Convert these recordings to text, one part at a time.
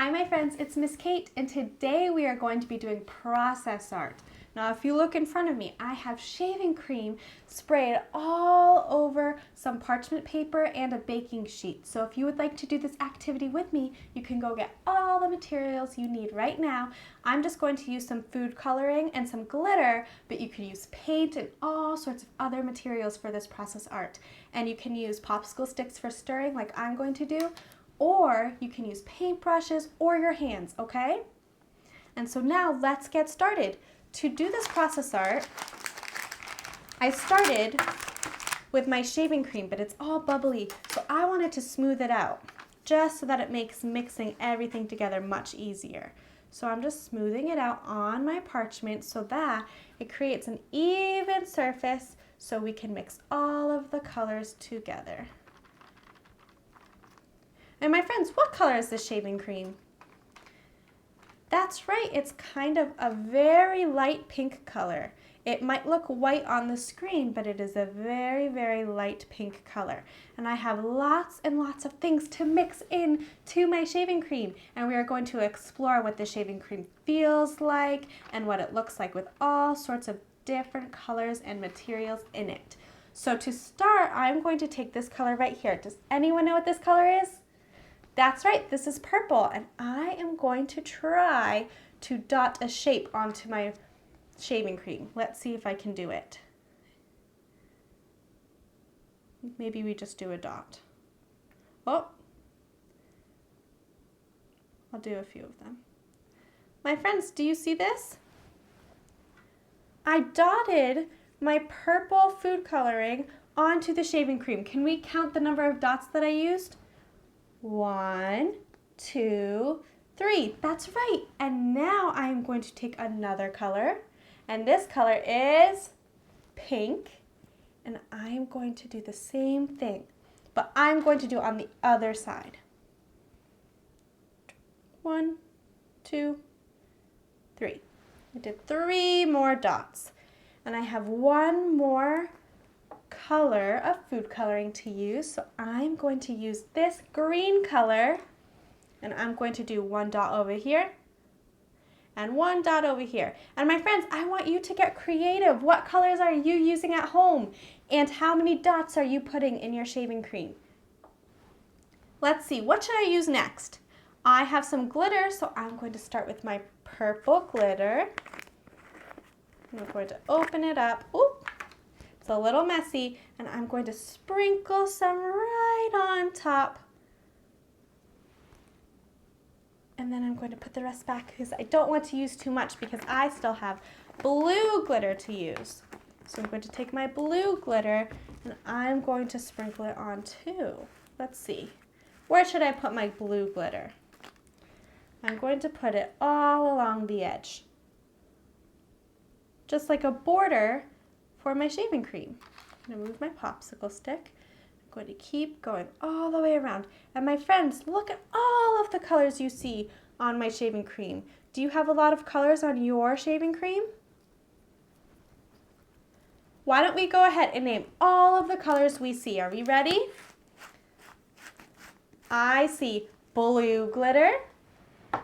Hi my friends, it's Miss Kate, and today we are going to be doing process art. Now if you look in front of me, I have shaving cream sprayed all over some parchment paper and a baking sheet. So if you would like to do this activity with me, you can go get all the materials you need right now. I'm just going to use some food coloring and some glitter, but you can use paint and all sorts of other materials for this process art. And you can use popsicle sticks for stirring like I'm going to do, or you can use paintbrushes or your hands, okay? And so now let's get started. To do this process art, I started with my shaving cream, but it's all bubbly, so I wanted to smooth it out, just so that it makes mixing everything together much easier. So I'm just smoothing it out on my parchment so that it creates an even surface so we can mix all of the colors together. And my friends, what color is this shaving cream? That's right, it's kind of a very light pink color. It might look white on the screen, but it is a very, very light pink color. And I have lots and lots of things to mix in to my shaving cream. And we are going to explore what the shaving cream feels like and what it looks like with all sorts of different colors and materials in it. So to start, I'm going to take this color right here. Does anyone know what this color is? That's right, this is purple, and I am going to try to dot a shape onto my shaving cream. Let's see if I can do it. Maybe we just do a dot. Oh, I'll do a few of them. My friends, do you see this? I dotted my purple food coloring onto the shaving cream. Can we count the number of dots that I used? 1, 2, 3. That's right. And now I'm going to take another color, and this color is pink, and I'm going to do the same thing, but I'm going to do it on the other side. 1, 2, 3. I did 3 more dots, and I have one more color of food coloring to use, so I'm going to use this green color, and I'm going to do 1 dot over here and 1 dot over here. And my friends, I want you to get creative. What colors are you using at home, and how many dots are you putting in your shaving cream? Let's see, what should I use next? I have some glitter, so I'm going to start with my purple glitter. I'm going to open it up. Ooh. It's a little messy, and I'm going to sprinkle some right on top. And then I'm going to put the rest back because I don't want to use too much because I still have blue glitter to use. So I'm going to take my blue glitter and I'm going to sprinkle it on too. Let's see. Where should I put my blue glitter? I'm going to put it all along the edge, just like a border for my shaving cream. I'm going to move my popsicle stick. I'm going to keep going all the way around. And my friends, look at all of the colors you see on my shaving cream. Do you have a lot of colors on your shaving cream? Why don't we go ahead and name all of the colors we see? Are we ready? I see blue glitter,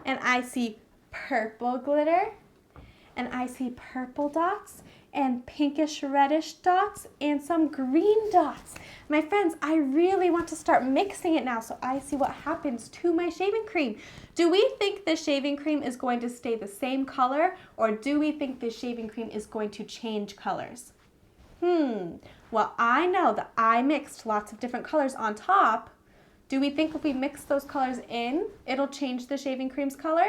and I see purple glitter, and I see purple dots, and pinkish reddish dots, and some green dots. My friends, I really want to start mixing it now so I see what happens to my shaving cream. Do we think the shaving cream is going to stay the same color, or do we think the shaving cream is going to change colors? Well, I know that I mixed lots of different colors on top. Do we think if we mix those colors in, it'll change the shaving cream's color?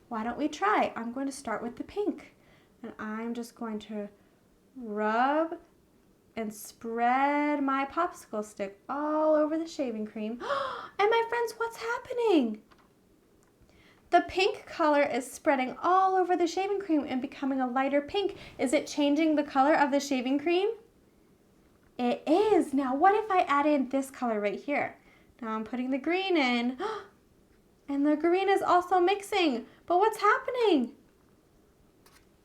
Why don't we try? I'm going to start with the pink. And I'm just going to rub and spread my popsicle stick all over the shaving cream. And my friends, what's happening? The pink color is spreading all over the shaving cream and becoming a lighter pink. Is it changing the color of the shaving cream? It is. Now, what if I add in this color right here? Now I'm putting the green in. And the green is also mixing. But what's happening?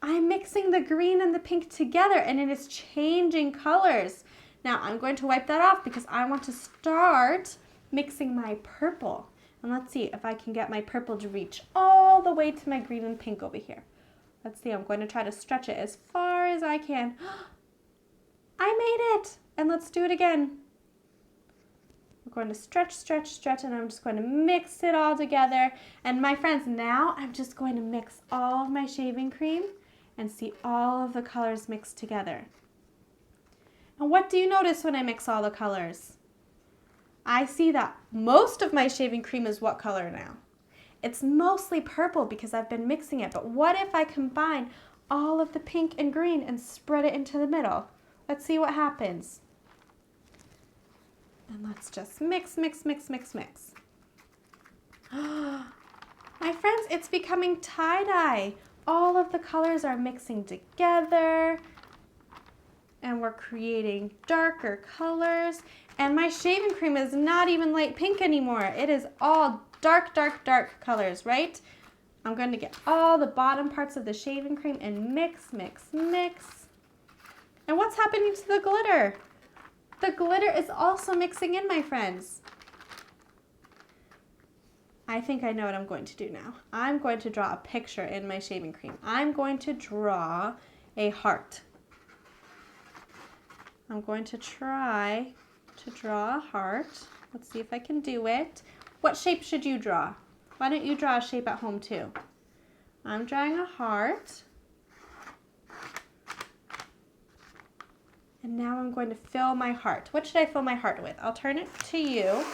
I'm mixing the green and the pink together, and it is changing colors. Now I'm going to wipe that off because I want to start mixing my purple. And let's see if I can get my purple to reach all the way to my green and pink over here. Let's see, I'm going to try to stretch it as far as I can. I made it! And let's do it again. I'm going to stretch, stretch, stretch, and I'm just going to mix it all together. And my friends, now I'm just going to mix all of my shaving cream and see all of the colors mixed together. And what do you notice when I mix all the colors? I see that most of my shaving cream is what color now? It's mostly purple because I've been mixing it, but what if I combine all of the pink and green and spread it into the middle? Let's see what happens. And let's just mix, mix, mix, mix, mix. My friends, it's becoming tie-dye. All of the colors are mixing together and we're creating darker colors. And my shaving cream is not even light pink anymore. It is all dark, dark, dark colors, right? I'm going to get all the bottom parts of the shaving cream and mix, mix, mix. And what's happening to the glitter? The glitter is also mixing in, my friends. I think I know what I'm going to do now. I'm going to draw a picture in my shaving cream. I'm going to draw a heart. I'm going to try to draw a heart. Let's see if I can do it. What shape should you draw? Why don't you draw a shape at home too? I'm drawing a heart. And now I'm going to fill my heart. What should I fill my heart with? I'll turn it to you.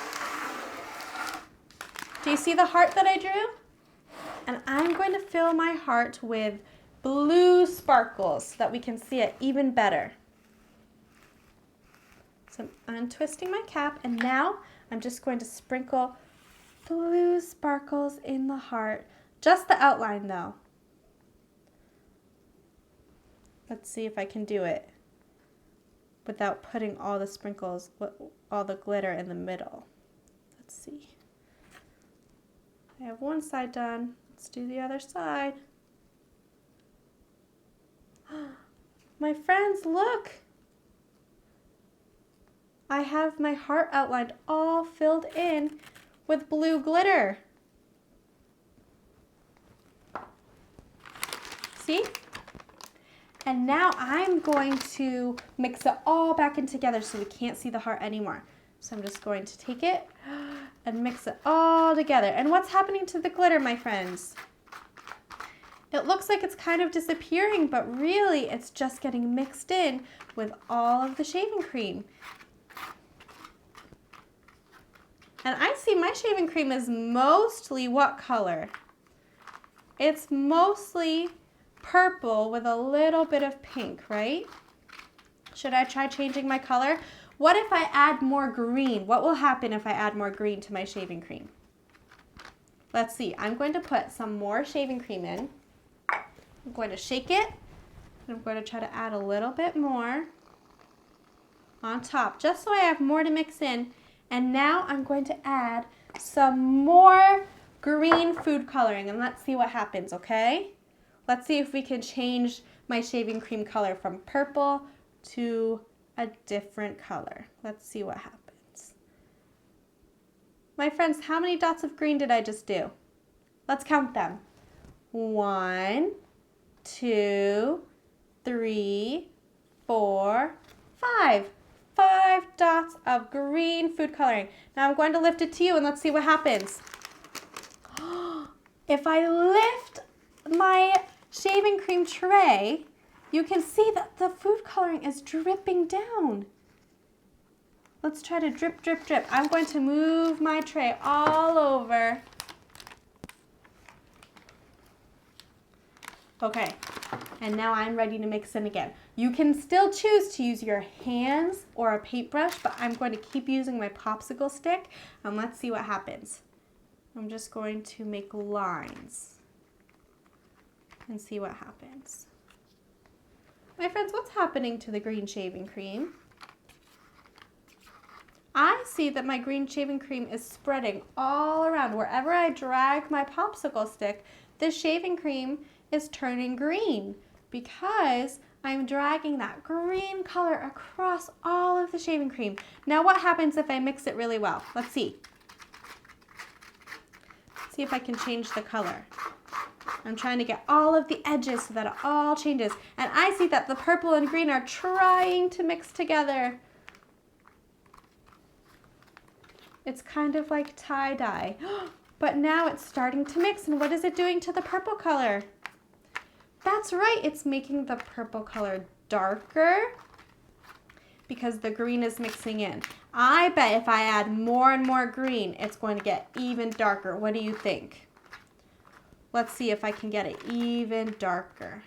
Do you see the heart that I drew? And I'm going to fill my heart with blue sparkles so that we can see it even better. So I'm untwisting my cap, and now I'm just going to sprinkle blue sparkles in the heart. Just the outline though. Let's see if I can do it without putting all the sprinkles, all the glitter in the middle. Let's see. I have one side done. Let's do the other side. My friends, look. I have my heart outlined all filled in with blue glitter. See? And now I'm going to mix it all back in together so we can't see the heart anymore. So I'm just going to take it and mix it all together. And what's happening to the glitter, my friends? It looks like it's kind of disappearing, but really it's just getting mixed in with all of the shaving cream. And I see my shaving cream is mostly what color? It's mostly purple with a little bit of pink, right? Should I try changing my color? What if I add more green? What will happen if I add more green to my shaving cream? Let's see. I'm going to put some more shaving cream in. I'm going to shake it. And I'm going to try to add a little bit more on top, just so I have more to mix in. And now I'm going to add some more green food coloring, and let's see what happens, okay? Let's see if we can change my shaving cream color from purple to a different color. Let's see what happens. My friends, how many dots of green did I just do? Let's count them. 1, 2, 3, 4, 5. 5 dots of green food coloring. Now I'm going to lift it to you and let's see what happens. If I lift my shaving cream tray, you can see that the food coloring is dripping down. Let's try to drip, drip, drip. I'm going to move my tray all over. Okay, and now I'm ready to mix in again. You can still choose to use your hands or a paintbrush, but I'm going to keep using my popsicle stick, and let's see what happens. I'm just going to make lines and see what happens. My friends, what's happening to the green shaving cream? I see that my green shaving cream is spreading all around. Wherever I drag my popsicle stick, the shaving cream is turning green because I'm dragging that green color across all of the shaving cream. Now what happens if I mix it really well? Let's see. see if I can change the color. I'm trying to get all of the edges so that it all changes. And I see that the purple and green are trying to mix together. It's kind of like tie-dye. But now it's starting to mix. And what is it doing to the purple color? That's right, it's making the purple color darker because the green is mixing in. I bet if I add more and more green, it's going to get even darker. What do you think? Let's see if I can get it even darker.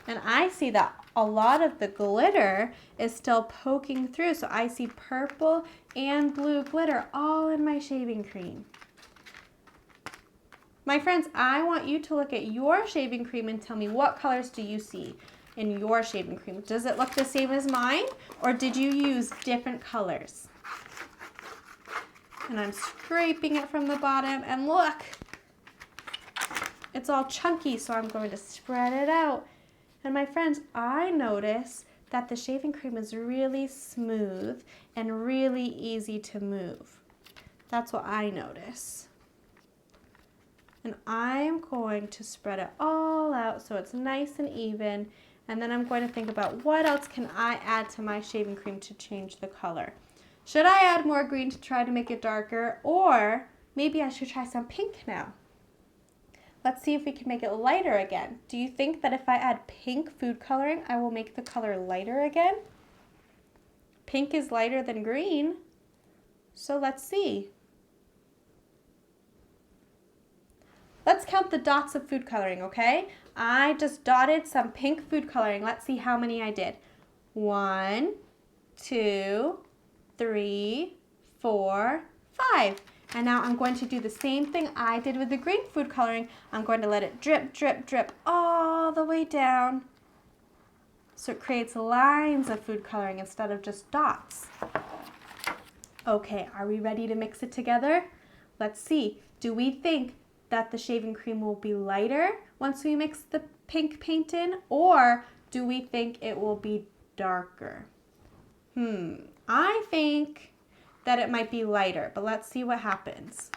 And I see that a lot of the glitter is still poking through. So I see purple and blue glitter all in my shaving cream. My friends, I want you to look at your shaving cream and tell me what colors do you see in your shaving cream. Does it look the same as mine, or did you use different colors? And I'm scraping it from the bottom, and look, it's all chunky, so I'm going to spread it out. And my friends, I notice that the shaving cream is really smooth and really easy to move. That's what I notice. And I'm going to spread it all out so it's nice and even. And then I'm going to think about what else can I add to my shaving cream to change the color. Should I add more green to try to make it darker? Or maybe I should try some pink now. Let's see if we can make it lighter again. Do you think that if I add pink food coloring, I will make the color lighter again? Pink is lighter than green. So let's see. Let's count the dots of food coloring, okay? I just dotted some pink food coloring. Let's see how many I did. 1, 2, 3, 4, 5. And now I'm going to do the same thing I did with the green food coloring. I'm going to let it drip, drip, drip all the way down. So it creates lines of food coloring instead of just dots. Okay, are we ready to mix it together? Let's see. Do we think that the shaving cream will be lighter once we mix the pink paint in, or do we think it will be darker? I think that it might be lighter, but let's see what happens.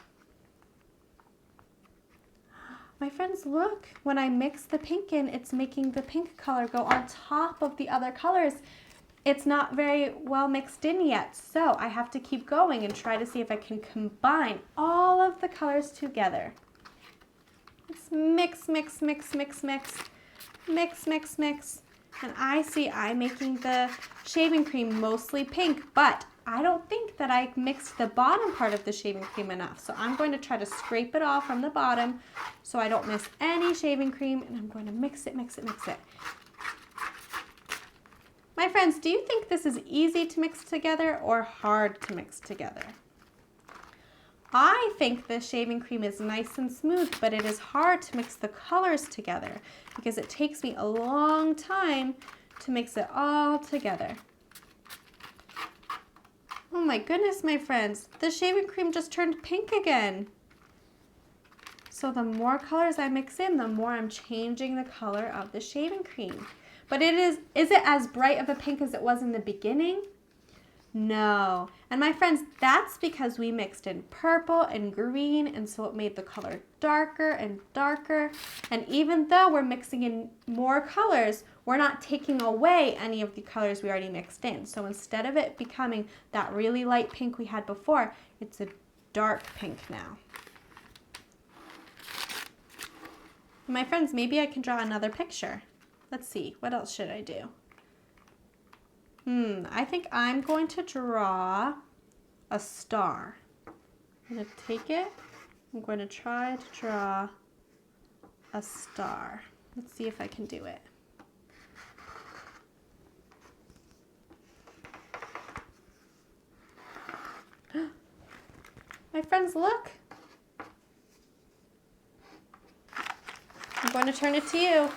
My friends, look, when I mix the pink in, it's making the pink color go on top of the other colors. It's not very well mixed in yet, so I have to keep going and try to see if I can combine all of the colors together. Let's mix, mix, mix, mix, mix, mix, mix, mix. And I see I'm making the shaving cream mostly pink, but I don't think that I mixed the bottom part of the shaving cream enough. So I'm going to try to scrape it off from the bottom so I don't miss any shaving cream, and I'm going to mix it, mix it, mix it. My friends, do you think this is easy to mix together or hard to mix together? I think the shaving cream is nice and smooth, but it is hard to mix the colors together because it takes me a long time to mix it all together. Oh my goodness, my friends, the shaving cream just turned pink again. So the more colors I mix in, the more I'm changing the color of the shaving cream. But is it as bright of a pink as it was in the beginning? No. And my friends, that's because we mixed in purple and green, and so it made the color darker and darker. And even though we're mixing in more colors, we're not taking away any of the colors we already mixed in. So instead of it becoming that really light pink we had before, it's a dark pink now. My friends, maybe I can draw another picture. Let's see, what else should I do? I think I'm going to draw a star. I'm going to take it. I'm going to try to draw a star. Let's see if I can do it. My friends, look. I'm going to turn it to you.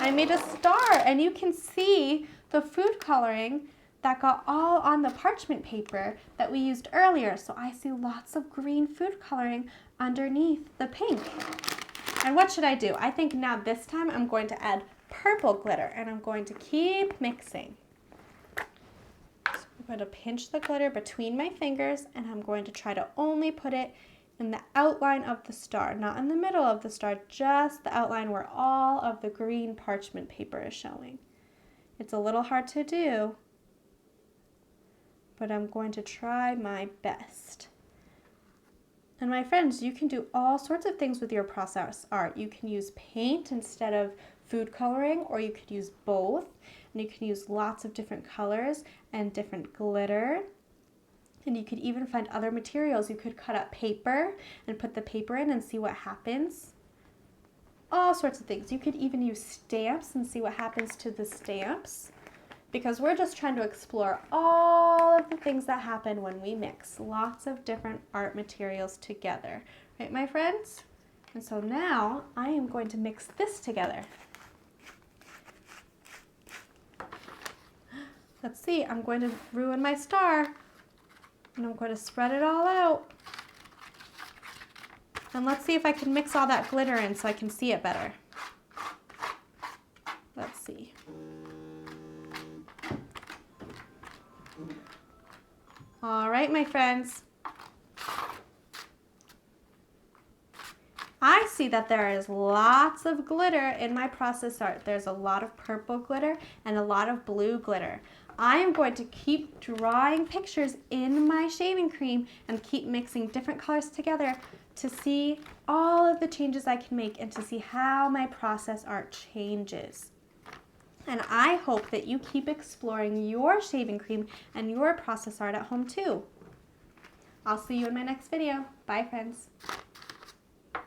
I made a star, and you can see the food coloring that got all on the parchment paper that we used earlier. So I see lots of green food coloring underneath the pink. And what should I do? I think now this time I'm going to add purple glitter, and I'm going to keep mixing. So I'm going to pinch the glitter between my fingers, and I'm going to try to only put it in the outline of the star, not in the middle of the star, just the outline where all of the green parchment paper is showing. It's a little hard to do, but I'm going to try my best. And my friends, you can do all sorts of things with your process art. You can use paint instead of food coloring, or you could use both. And you can use lots of different colors and different glitter. And you could even find other materials. You could cut up paper and put the paper in and see what happens. All sorts of things. You could even use stamps and see what happens to the stamps. Because we're just trying to explore all of the things that happen when we mix lots of different art materials together. Right, my friends? And so now I am going to mix this together. Let's see, I'm going to ruin my star. And I'm going to spread it all out. And let's see if I can mix all that glitter in so I can see it better. Let's see. All right, my friends. I see that there is lots of glitter in my process art. There's a lot of purple glitter and a lot of blue glitter. I am going to keep drawing pictures in my shaving cream and keep mixing different colors together to see all of the changes I can make and to see how my process art changes. And I hope that you keep exploring your shaving cream and your process art at home too. I'll see you in my next video. Bye, friends.